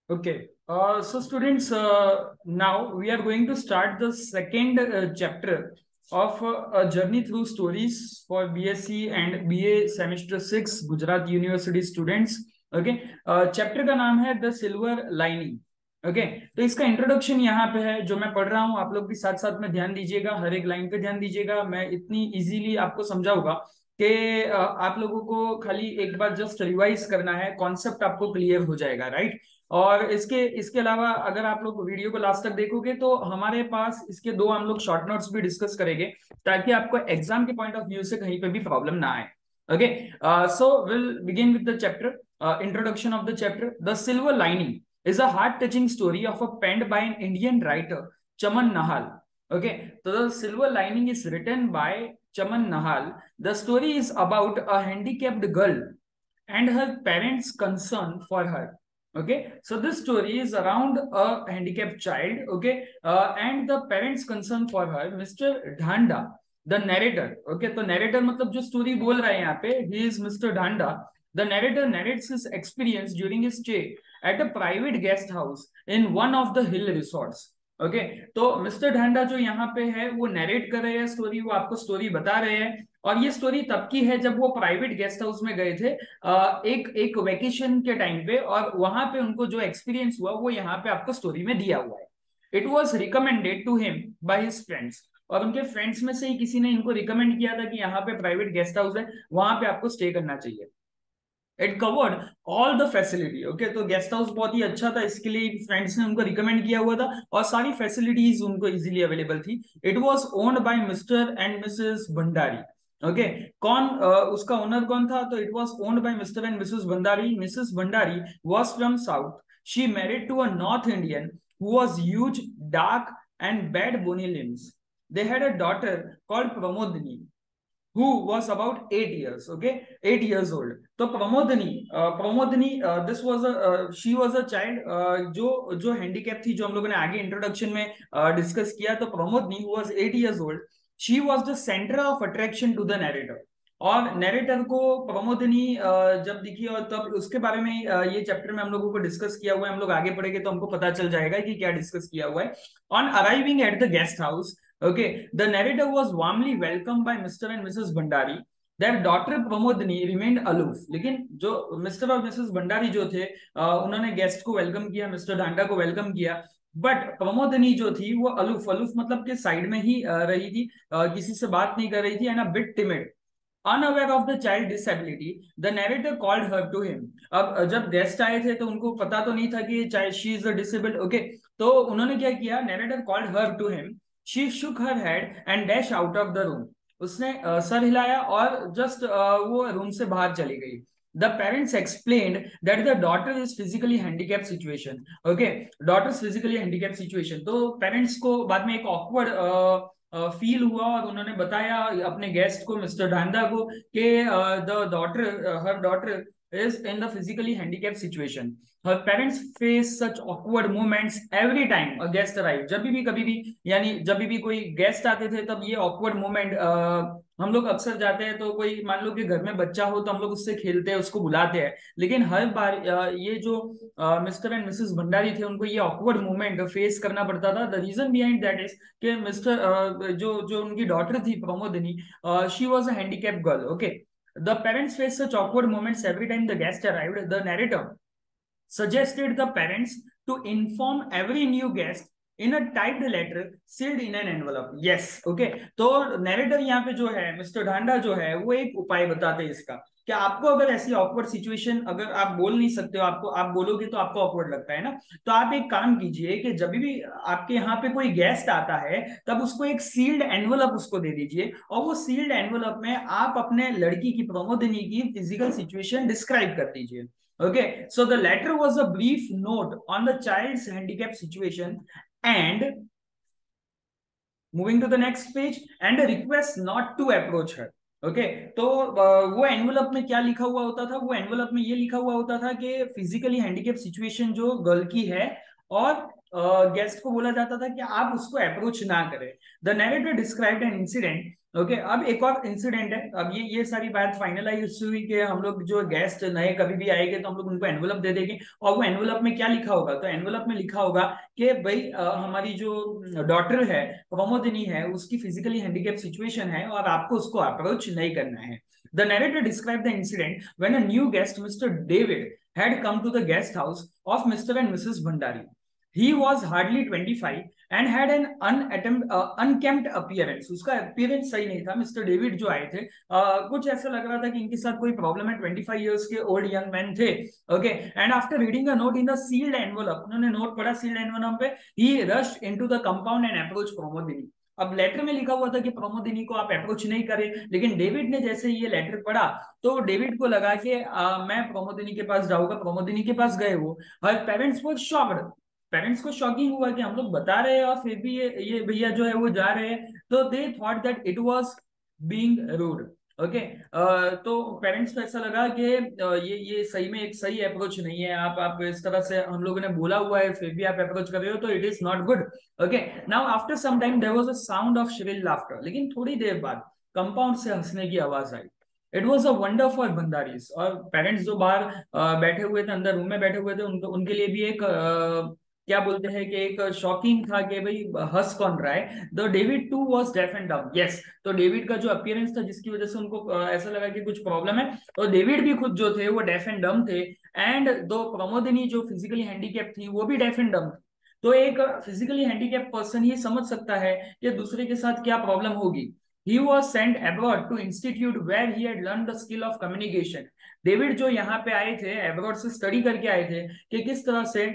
Okay. So students, now we are going to start the second chapter of a journey through stories for BSc and BA semester 6 Gujarat University students. Okay. Chapter का नाम है the silver lining. Okay, तो इसका introduction यहाँ पे है जो मैं पढ़ रहा हूँ. आप लोग भी साथ साथ में ध्यान दीजिएगा, हर एक लाइन पे ध्यान दीजिएगा. मैं इतनी इजीली आपको समझाऊंगा कि आप लोगों को खाली एक बार जस्ट रिवाइज करना है, कॉन्सेप्ट आपको क्लियर हो जाएगा, राइट. और इसके इसके अलावा अगर आप लोग वीडियो को लास्ट तक देखोगे तो हमारे पास इसके दो हम लोग शॉर्ट नोट्स भी डिस्कस करेंगे ताकि आपको एग्जाम के पॉइंट ऑफ व्यू से कहीं पे भी प्रॉब्लम ना आए. Okay, so will begin with the chapter. Introduction of the chapter. The silver lining is a heart-touching story of a penned by an Indian writer, Chaman Nahal. Okay, so the Silver Lining is written by Chaman Nahal. The story is about a handicapped girl and her parents' concern for her. Okay, so this story is around a handicapped child. Okay, and the parents' concern for her. Mr. Dhanda, the narrator. Okay, तो narrator मतलब जो story बोल रहा है यहाँ पे, he is Mr. Dhanda. The narrator narrates his experience during his stay at a private guest house in one of the hill resorts. Okay, तो mister Dhanda जो यहाँ पे है वो नरेट कर रहे हैं स्टोरी, वो आपको स्टोरी बता रहे हैं. और ये स्टोरी तब की है जब वो प्राइवेट गेस्ट हाउस में गए थे एक वेकेशन के टाइम पे, और वहां पे उनको जो एक्सपीरियंस हुआ वो यहाँ पे आपको स्टोरी में दिया हुआ है. It was recommended to him by his friends, और उनके फ्रेंड्स में से ही किसी ने इनको रिकमेंड किया था कि यहाँ पे प्राइवेट गेस्ट हाउस है, वहां पे आपको स्टे करना चाहिए. It covered all the facility. Okay, तो गेस्ट हाउस बहुत ही अच्छा था, इसके लिए फ्रेंड्स ने उनको रिकमेंड किया हुआ था और सारी फैसिलिटीज उनको इजीली अवेलेबल थी. It was owned by Mr and Mrs Bhandari. Okay, कौन उसका ओनर कौन था? तो it was owned by Mr and Mrs Bhandari. Mrs Bhandari was from south. She married to a north Indian who was huge, dark and bad bony limbs. They had a daughter called Pramodini who was about 8 years. Okay, 8 years old. तो प्रमोदनी this was a she was a child जो handicap थी, जो हम लोगों ने आगे introduction में discuss किया. तो प्रमोदनी who was 8 years old, she was the center of attraction to the narrator. और नरेटर को प्रमोदनी जब दिखी, और तब उसके बारे में ये चैप्टर में हम लोगों को डिस्कस किया हुआ है. हम लोग आगे पढ़ेंगे तो हमको पता चल जाएगा कि क्या डिस्कस किया हुआ है. On arriving at the guest house, okay, the narrator was warmly welcomed by Mr. and Mrs. Bhandari. Their daughter Pramodini remained aloof. लेकिन जो मिस्टर और मिसेस भंडारी जो थे उन्होंने गेस्ट को वेलकम किया, मिस्टर ढांडा को वेलकम किया, बट प्रमोदनी जो थी वो अलूफ अलूफ मतलब के साइड में ही रही थी, किसी से बात नहीं कर रही थी, and a bit timid. Unaware of the child disability, the narrator called her to him. अब जब गेस्ट आए थे तो उनको पता तो नहीं था कि child she is a disabled. Okay, तो उन्होंने क्या किया? Narrator called her to him. She shook her head and dashed out of the room. उसने सर हिलाया और जस्ट वो रूम से बाहर चली गई. The parents explained that the daughter is physically handicapped situation. Okay, daughter's physically handicapped situation. तो parents को बाद में एक awkward फील हुआ और उन्होंने बताया अपने गेस्ट को, मिस्टर ढांडा को, कि हर daughter is in the physically handicapped situation. Her parents face such awkward moments every time a guest arrived. जब भी कभी भी, यानी जब भी कोई गेस्ट आते थे तब ये awkward moment हम लोग अक्सर जाते हैं तो कोई मान लो कि घर में बच्चा हो तो हम लोग उससे खेलते हैं, उसको बुलाते हैं, लेकिन हर बार ये जो मिस्टर एंड मिसेस भंडारी थे उनको ये awkward moment फेस करना पड़ता था. The reason behind that is कि मिस्टर जो उनकी डॉटर थी Pramodini, she was a handicap girl. Okay, the parents faced such awkward moments every time the guest arrived. The narrator suggested the parents to inform every new guest in a typed letter sealed in an envelope. Yes, okay. तो narrator यहाँ पे जो है mister Dhanda जो है वो एक उपाय बताते हैं इसका, कि आपको अगर ऐसी ऑकवर्ड सिचुएशन, अगर आप बोल नहीं सकते हो, आपको आप बोलोगे तो आपको ऑकवर्ड लगता है ना, तो आप एक काम कीजिए कि जब भी आपके यहाँ पे कोई गेस्ट आता है तब उसको एक सील्ड एनवलप उसको दे दीजिए, और वो सील्ड एनवलप में आप अपने लड़की की, प्रमोदिनी की फिजिकल सिचुएशन डिस्क्राइब कर दीजिए. Okay, so the letter was a brief note on the child's handicap situation and moving to the next page, and a request not to approach her. Okay, तो वो एनवलप में क्या लिखा हुआ होता था? वो एनवलप में ये लिखा हुआ होता था कि फिजिकली हैंडीकैप सिचुएशन जो गर्ल की है, और गेस्ट को बोला जाता था कि आप उसको अप्रोच ना करें. The narrator described an incident okay अब एक और इंसिडेंट है। अब ये सारी बात फाइनलाइज हुई कि हम लोग जो गेस्ट नए कभी भी आएंगे तो हम लोग उनको एनवलप दे देंगे, और वो एनवलप में क्या लिखा होगा, तो एनवलप में लिखा होगा कि भाई हमारी जो डॉटर है प्रमोदिनी है उसकी फिजिकली हैंडीकैप सिचुएशन है और आपको उसको अप्रोच नहीं करना है। The narrator describe the incident when a new guest mister David had come to the guest house of Mr. and Mrs. Bhandari. He was hardly 25 and had an unkempt appearance. उसका appearance सही नहीं था। Mister David जो आए थे कुछ ऐसा लग रहा था कि इनके साथ कोई प्रॉब्लम है। 25 years के ओल्ड यंग मैन थे। Okay and after reading a note in the sealed envelope, उन्होंने नोट पढ़ा सील्ड एनवलप पे, he rushed into the compound and approach Pramodini. अब लेटर में लिखा हुआ था कि प्रमोदिनी को आप अप्रोच नहीं करें, लेकिन डेविड ने जैसे ये लेटर पढ़ा तो डेविड को लगा कि मैं प्रमोदिनी के पास जाऊंगा। प्रमोदिनी के पास गए वो, हर पेरेंट्स वर शॉक्ड। पेरेंट्स को शॉकिंग हुआ कि हम लोग बता रहे हैं और फिर भी ये भैया जो है वो जा रहे हैं। तो they thought that it was being rude. Okay तो पेरेंट्स को ऐसा लगा कि ये सही में एक सही अप्रोच नहीं है। आप इस तरह से, हम लोगों ने बोला हुआ है फिर भी आप अप्रोच कर रहे हो, तो it is not good. Okay now after some time there was a sound of shrill laughter, लेकिन थोड़ी देर बाद कंपाउंड से हंसने की आवाज आई। It was a wonder for Bhandaris. और पेरेंट्स जो बाहर बैठे हुए थे, अंदर रूम में बैठे हुए थे, उनको उनके लिए भी एक क्या बोलते हैं कि एक शॉकिंग था कि भाई हंस कौन रहा है। The David too was deaf and dumb. Yes, तो डेविड का जो अपीयरेंस था जिसकी वजह से उनको ऐसा लगा कि कुछ प्रॉब्लम है, और डेविड भी खुद जो थे वो डेफ एंड डम थे। एंड दो प्रमोदिनी जो फिजिकली हैंडीकैप थी वो भी डेफ एंड डम थी। तो एक फिजिकली हैंडीकैप पर्सन ही समझ सकता है कि दूसरे के साथ क्या प्रॉब्लम होगी। He was sent abroad to institute where he had learned the skill of communication. David जो यहाँ पे आए थे, एब्रॉड से स्टडी करके आए थे कि किस तरह से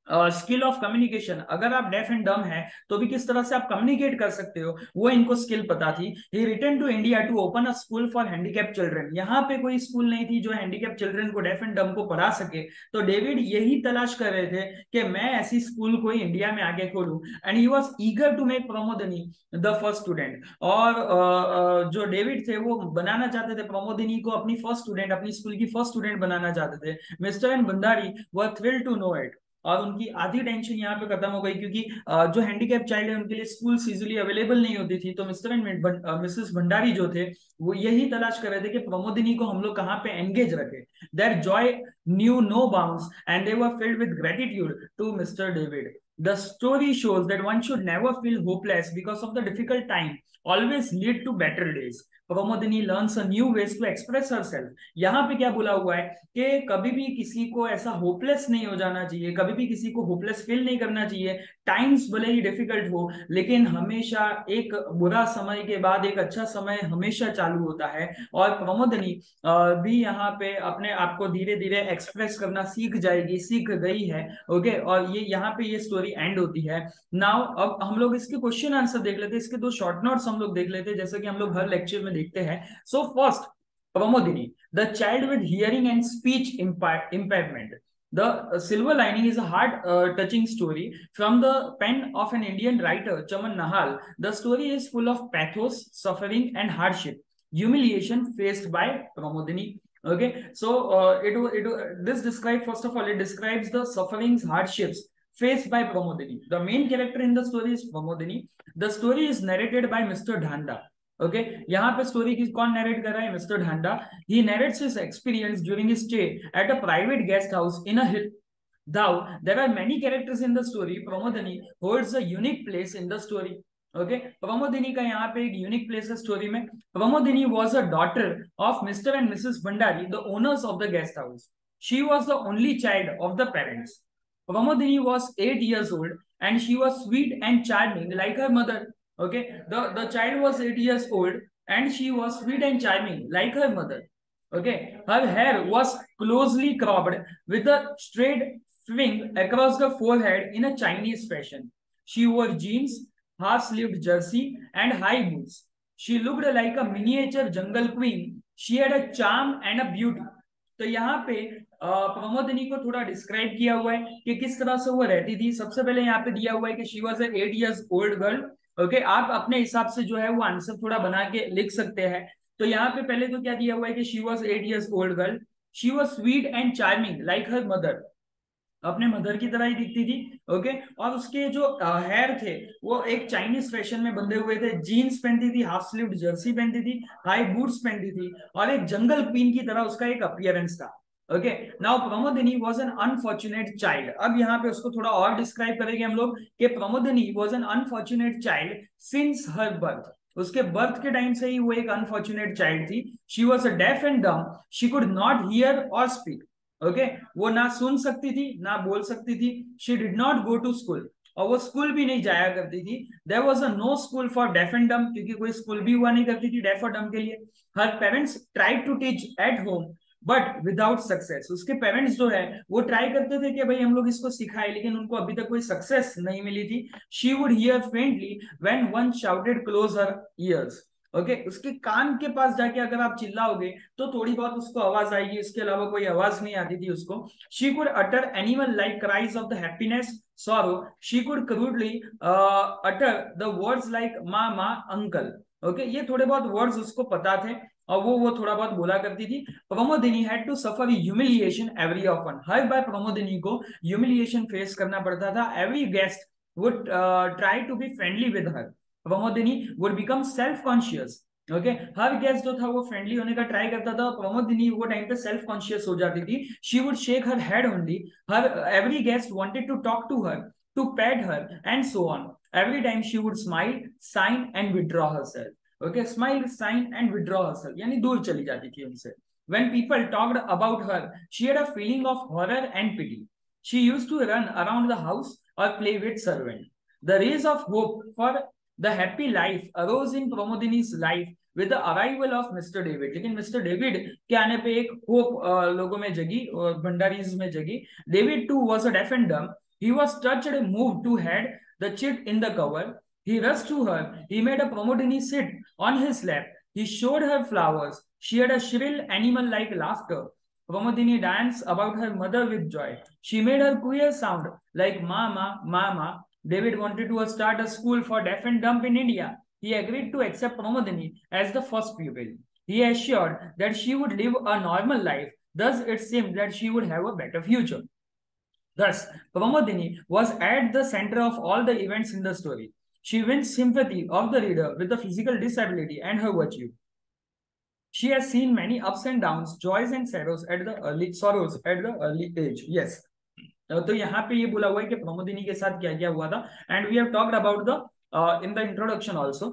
स्किल ऑफ कम्युनिकेशन, अगर आप डेफ एंड डम है तो भी किस तरह से आप कम्युनिकेट कर सकते हो, वो इनको स्किल पता थी। He return to India to open a school for handicap children. यहाँ पे कोई स्कूल नहीं थी जो हैंडीकैप चिल्ड्रन को, डेफ एंड डम को पढ़ा सके। तो डेविड यही तलाश कर रहे थे कि मैं ऐसी स्कूल कोई इंडिया में आके खोलूं। And he was eager to make Pramodini the first student. और जो डेविड थे वो बनाना चाहते थे प्रमोदिनी को अपनी फर्स्ट स्टूडेंट, अपनी स्कूल की फर्स्ट स्टूडेंट बनाना चाहते थे। Mr and Bhandari were thrilled to know it. और उनकी आधी टेंशन यहाँ पे खत्म हो गई, क्योंकि जो हैंडीकैप चाइल्ड है उनके लिए स्कूल्स इजीली अवेलेबल नहीं होती थी। तो मिस्टर एंड मिसेस भंडारी जो थे वो यही तलाश कर रहे थे कि प्रमोदिनी को हम लोग कहाँ पे एंगेज रखें। There joy knew no bounds and they were filled with gratitude to mister David. The story shows that one should never feel hopeless because of the difficult time, always lead to better days. Pramodini learns a new ways to express herself. यहाँ पे क्या बोला हुआ है कि कभी भी किसी को ऐसा होपलेस नहीं हो जाना चाहिए, कभी भी किसी को होपलेस फील नहीं करना चाहिए। टाइम्स भले ही डिफिकल्ट हो, लेकिन हमेशा एक बुरा समय के बाद एक अच्छा समय हमेशा चालू होता है। और प्रमोदिनी भी यहाँ पे अपने आप को धीरे धीरे एक्सप्रेस करना सीख जाएगी, सीख गई है। ओके और ये यहाँ पे ये स्टोरी एंड होती है। नाउ अब हम लोग इसके क्वेश्चन आंसर देख लेते हैं, इसके दो शॉर्ट नोट्स हम लोग देख लेते हैं जैसे कि हम लोग हर लेक्चर में देखते हैं। So first, Pramodini, the child with hearing and speech impairment. The Silver Lining is a heart-touching story from the pen of an Indian writer, Chaman Nahal. The story is full of pathos, suffering, and hardship, humiliation faced by Pramodini. Okay, so this describes, first of all, it describes the sufferings, hardships faced by Pramodini. The main character in the story is Pramodini. The story is narrated by Mr. Dhanda. Okay यहाँ पे story की कौन narrate कर रहा है? Mister Dhanda. He narrates his experience during his stay at a private guest house in a hill. Though there are many characters in the story, Pramodini holds a unique place in the story. Okay, Pramodini का यहाँ पे एक unique place है story में। Pramodini was a daughter of Mr. and Mrs. Bhandari, the owners of the guest house. She was the only child of the parents. Pramodini was 8 years old and she was sweet and charming like her mother. Okay, the child was 8 years old and she was sweet and charming like her mother. Okay, her hair was closely cropped with a straight swing across the forehead in a Chinese fashion. She wore jeans, half-sleeved jersey, and high boots. She looked like a miniature jungle queen. She had a charm and a beauty. तो यहाँ पे प्रमोदिनी को थोड़ा describe किया हुआ है कि किस तरह से वो रहती थी। सबसे पहले यहाँ पे दिया हुआ है कि she was a 8 years old girl. Okay आप अपने हिसाब से जो है वो आंसर थोड़ा बना के लिख सकते हैं। तो यहाँ पे पहले तो क्या दिया हुआ है कि she was 8 years old girl, she was sweet and charming like her mother. अपने मदर की तरह ही दिखती थी। ओके, और उसके जो हेयर थे वो एक चाइनीज फैशन में बंधे हुए थे। जीन्स पहनती थी, हाफ स्लीव्ड जर्सी पहनती थी, हाई बूट्स पहनती थी, और एक जंगल क्वीन की तरह उसका एक अपीयरेंस था। Okay, now Pramodini was an unfortunate child. अब यहाँ पे उसको थोड़ा और डिस्क्राइब करेंगे हम लोग कि Pramodini was an unfortunate child since her birth. उसके बर्थ के टाइम से ही वो एक अनफॉर्चुनेट चाइल्ड थी। She was a deaf and dumb, she could not hear और स्पीक। ओके, वो ना सुन सकती थी ना बोल सकती थी। She did not go to school, और वो स्कूल भी नहीं जाया करती थी। There was a no school for deaf and dumb, क्योंकि कोई स्कूल भी हुआ नहीं करती थी डेफ और डम के लिए। Her parents tried to teach at home but without success. उसके पेरेंट्स जो है वो ट्राई करते थे कि भाई हम लोग इसको सिखाए, लेकिन उनको अभी तक कोई सक्सेस नहीं मिली थी। She would hear faintly when one shouted close her years. Okay, उसके कान के पास जाके अगर आप चिल्लाओगे तो थोड़ी बहुत उसको आवाज आएगी, इसके अलावा कोई आवाज नहीं आती थी उसको। She could utter animal like cries of the happiness, sorrow. She could crudely utter the words like ma, uncle. Okay, ये थोड़े बहुत वर्ड्स उसको पता थे और वो थोड़ा बहुत बोला करती थी। Pramodini had to suffer humiliation every often. हर बार प्रमोदिनी को ह्यूमिलिएशन फेस करना पड़ता था। Every guest would try to be friendly with her. Pramodini would become self conscious. Okay, हर गेस्ट जो था वो फ्रेंडली होने का ट्राई करता था। प्रमोदिनी वो टाइम पे सेल्फ कॉन्शियस हो जाती थी। She would shake her head only. Her every guest wanted to talk to her, to pet her, and so on. Every time she would smile, sign, and withdraw herself. Okay, smile, sign, and withdraw herself. यानी दूर चली जाती थी उनसे. When people talked about her, she had a feeling of horror and pity. She used to run around the house or play with servants. The rays of hope for the happy life arose in Pramodini's life with the arrival of Mr. David. लेकिन Mr. David के आने पे एक hope लोगों में जगी और भंडारीज में जगी. David too was a deaf and dumb. He was touched and moved to head the chit in the cover. He rushed to her. He made a Promodini sit on his lap. He showed her flowers. She had a shrill animal-like laughter. Promodini danced about her mother with joy. She made her queer sound like mama, mama. David wanted to start a school for deaf and dumb in India. He agreed to accept Promodini as the first pupil. He assured that she would live a normal life. Thus, it seemed that she would have a better future. Thus, Pramodini was at the center of all the events in the story. She wins sympathy of the reader with the physical disability and her virtue. She has seen many ups and downs, joys and sorrows at the early age. Yes. तो यहाँ पे ये बोला हुआ है कि प्रमोदिनी के साथ क्या क्या हुआ था, and we have talked about the in the introduction also.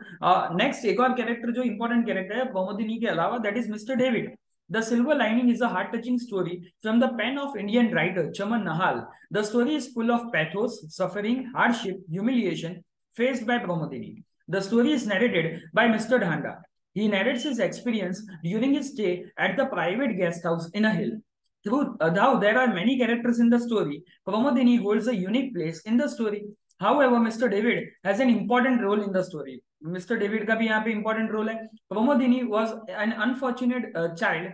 Next एक और कैरेक्टर जो इंपॉर्टेंट कैरेक्टर है प्रमोदिनी के अलावा, that is mister David. The Silver Lining is a heart-touching story from the pen of Indian writer Chaman Nahal. The story is full of pathos, suffering, hardship, humiliation faced by Pramodini. The story is narrated by Mr. Dhanda. He narrates his experience during his stay at the private guest house in a hill. Though there are many characters in the story, Pramodini holds a unique place in the story. However, Mr. David has an important role in the story. Mr. David का भी यहाँ पे important role है. Pramodini was an unfortunate child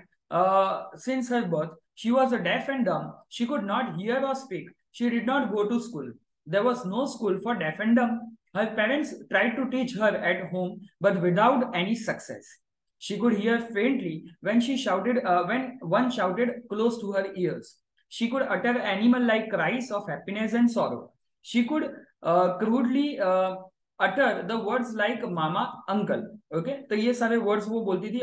since her birth. She was a deaf and dumb. She could not hear or speak. She did not go to school. There was no school for deaf and dumb. Her parents tried to teach her at home, but without any success. She could hear faintly when one shouted close to her ears. She could utter animal-like cries of happiness and sorrow. She could crudely utter the words like mama, uncle. Okay, तो ये सारे words वो बोलती थी.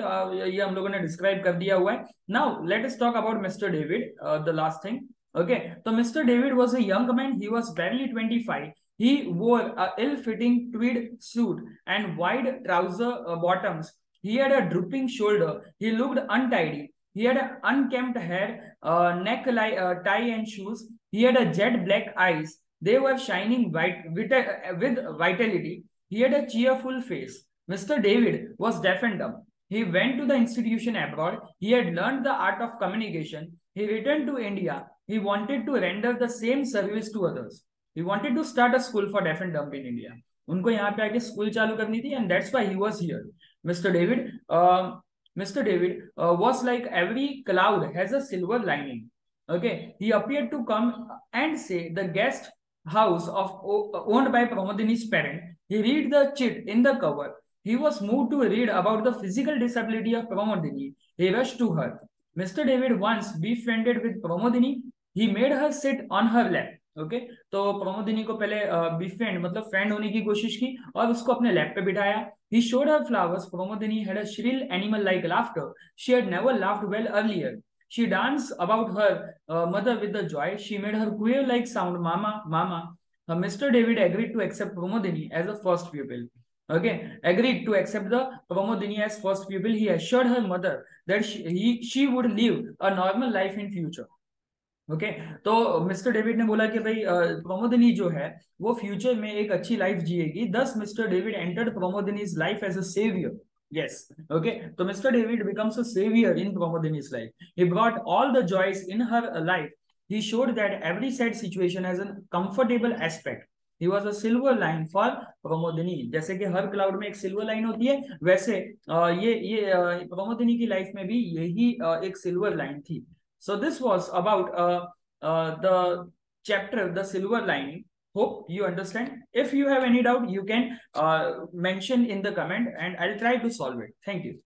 ये हम लोगों ने describe कर दिया हुआ है. Now let us talk about Mr. David, the last thing. Okay, so Mr. David was a young man. He was barely 25. He wore a ill-fitting tweed suit and wide trouser bottoms. He had a drooping shoulder. He looked untidy. He had unkempt hair, tie and shoes. He had a jet black eyes. They were shining with vitality. He had a cheerful face. Mr. David was deaf and dumb. He went to the institution abroad. He had learned the art of communication. He returned to India. He wanted to render the same service to others. He wanted to start a school for deaf and dumb in India. उनको यहाँ पे आके school चालू करनी थी, and that's why he was here. Mr. David was like every cloud has a silver lining. Okay, he appeared to come and say the guest house owned by Pramodini's parent. He read the chit in the cover. He was moved to read about the physical disability of Pramodini. He rushed to her. Mr. David once befriended with Pramodini. He made her sit on her lap. Okay तो प्रमोदिनी को पहले befriend मतलब friend होने की कोशिश की और उसको अपने लैप पे बिठाया. He showed her flowers. Pramodini had a shrill animal-like laughter. She had never laughed well earlier. She danced about her mother with the joy. She made her queer-like sound, "Mama, Mama." Mr. David agreed to accept Pramodini as a first pupil. Okay, agreed to accept the Pramodini as first pupil. He assured her mother that she would live a normal life in future. Okay तो mister David ने बोला कि भाई प्रमोदिनी जो है वो future में एक अच्छी लाइफ जिएगी. Thus mister David entered Pramodini's life as a saviour. Yes. Okay. So Mr. David becomes a savior in Pramodini's life. He brought all the joys in her life. He showed that every sad situation has a comfortable aspect. He was a silver line for Pramodini. जैसे कि हर cloud में एक silver line होती है, वैसे ये प्रमोदिनी की life में भी यही एक सिल्वर लाइन थी. So this was about the chapter, The Silver Lining. Hope you understand. If you have any doubt, you can mention in the comment and I'll try to solve it. Thank you.